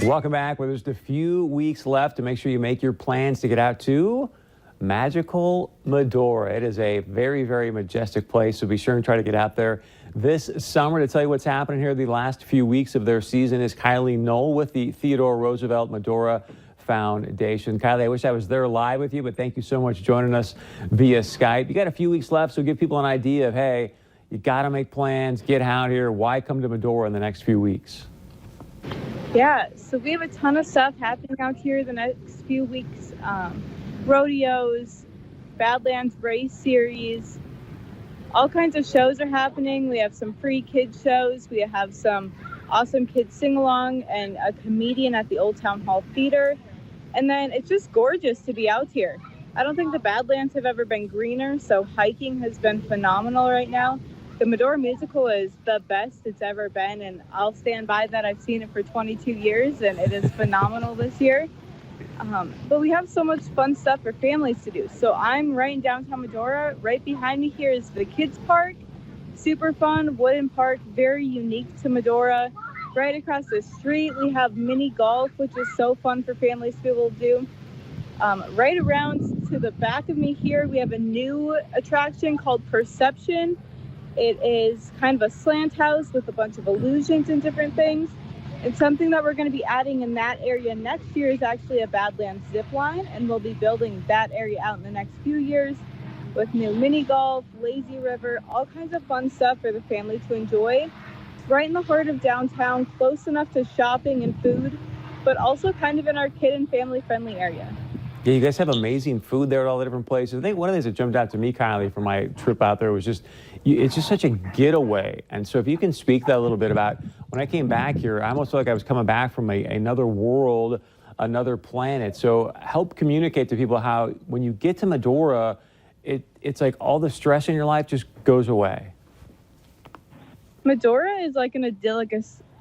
Welcome back. Well, there's a few weeks left to make sure you make your plans to get out to magical Medora. It is a very, very majestic place, so be sure and try to get out there this summer. To tell you what's happening here the last few weeks of their season is Kylie Knoll with the Theodore Roosevelt Medora Foundation. Kylie, I wish I was there live with you, but thank you so much for joining us via Skype. You got a few weeks left, so give people an idea of, hey, you got to make plans, get out here. Why come to Medora in the next few weeks? Yeah, so we have a ton of stuff happening out here the next few weeks. Rodeos, Badlands Race Series, all kinds of shows are happening. We have some free kids shows. We have some awesome kids sing-along and a comedian at the Old Town Hall Theater. And then it's just gorgeous to be out here. I don't think the Badlands have ever been greener, so hiking has been phenomenal right now. The Medora musical is the best it's ever been, and I'll stand by that. I've seen it for 22 years, and it is phenomenal this year. But we have so much fun stuff for families to do. So I'm right in downtown Medora. Right behind me here is the kids park. Super fun, wooden park, very unique to Medora. Right across the street, we have mini golf, which is so fun for families to be able to do. Right around to the back of me here, we have a new attraction called Perception. It is kind of a slant house with a bunch of illusions and different things. And something that we're going to be adding in that area next year is actually a Badlands zip line, and we'll be building that area out in the next few years with new mini golf, lazy river, all kinds of fun stuff for the family to enjoy. Right in the heart of downtown, close enough to shopping and food, but also kind of in our kid and family friendly area. Yeah, you guys have amazing food there at all the different places. I think one of the things that jumped out to me, Kylie, from my trip out there was just, it's just such a getaway. And so if you can speak that a little bit about, when I came back here, I almost felt like I was coming back from another world, another planet. So help communicate to people how when you get to Medora, it's like all the stress in your life just goes away. Medora is like an idyllic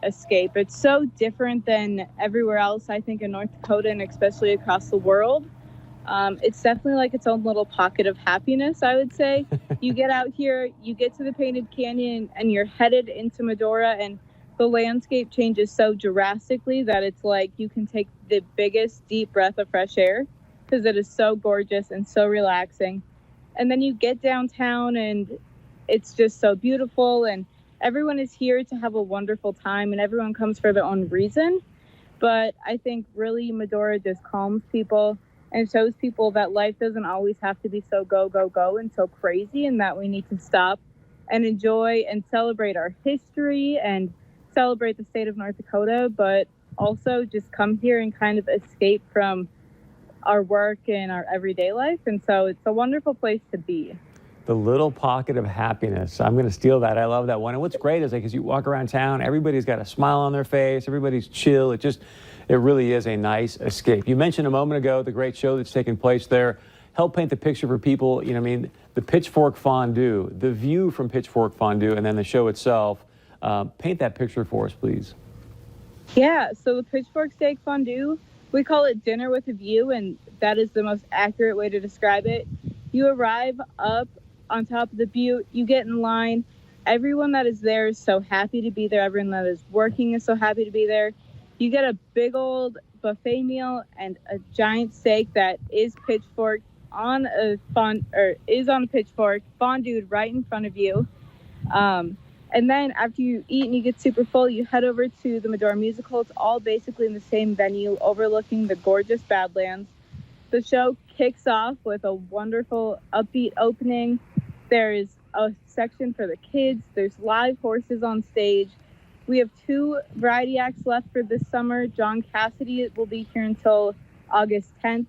escape. It's so different than everywhere else, I think, in North Dakota and especially across the world. It's definitely like its own little pocket of happiness, I would say. You get out here, you get to the Painted Canyon, and you're headed into Medora, and the landscape changes so drastically that it's like you can take the biggest deep breath of fresh air because it is so gorgeous and so relaxing. And then you get downtown, and it's just so beautiful, and everyone is here to have a wonderful time, and everyone comes for their own reason. But I think really Medora just calms people and shows people that life doesn't always have to be so go, go, go and so crazy, and that we need to stop and enjoy and celebrate our history and celebrate the state of North Dakota, but also just come here and kind of escape from our work and our everyday life. And so it's a wonderful place to be. The little pocket of happiness. I'm going to steal that. I love that one. And what's great is like as you walk around town, everybody's got a smile on their face. Everybody's chill. It really is a nice escape. You mentioned a moment ago the great show that's taking place there. Help paint the picture for people. The Pitchfork Fondue, the view from Pitchfork Fondue, and then the show itself. Paint that picture for us, please. Yeah, so the Pitchfork Steak Fondue, we call it dinner with a view, and that is the most accurate way to describe it. You arrive up on top of the butte, you get in line. Everyone that is there is so happy to be there. Everyone that is working is so happy to be there. You get a big old buffet meal and a giant steak that is pitchfork on a pitchfork, fondued right in front of you. And then after you eat and you get super full, you head over to the Medora Musical. It's all basically in the same venue overlooking the gorgeous Badlands. The show kicks off with a wonderful upbeat opening. There's a section for the kids. There's live horses on stage. We have 2 variety acts left for this summer. John Cassidy will be here until August 10th.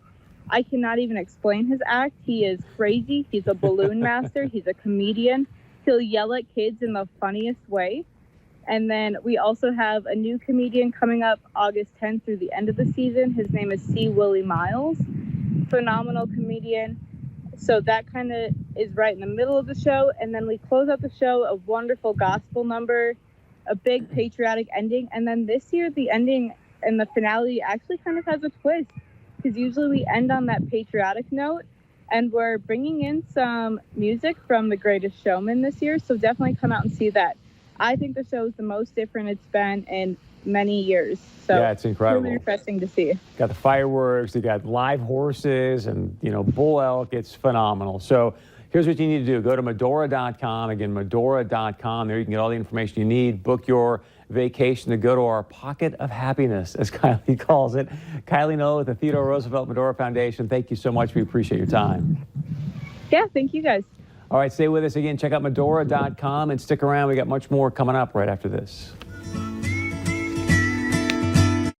I cannot even explain his act. He is crazy. He's a balloon master. He's a comedian. He'll yell at kids in the funniest way. And then we also have a new comedian coming up August 10th through the end of the season. His name is C. Willie Miles. Phenomenal comedian. So that kind of is right in the middle of the show. And then we close out the show, a wonderful gospel number, a big patriotic ending. And then this year, the ending and the finale actually kind of has a twist, because usually we end on that patriotic note. And we're bringing in some music from The Greatest Showman this year. So definitely come out and see that. I think the show is the most different it's been in many years. So Yeah, it's incredible. Really refreshing to see. Got the fireworks, they got live horses and, bull elk. It's phenomenal. So here's what you need to do. Go to Medora.com. Again, Medora.com. There you can get all the information you need. Book your vacation to go to our pocket of happiness, as Kylie calls it. Kylie Noah with the Theodore Roosevelt Medora Foundation. Thank you so much. We appreciate your time. Yeah, thank you guys. All right, stay with us again. Check out Medora.com and stick around. We got much more coming up right after this.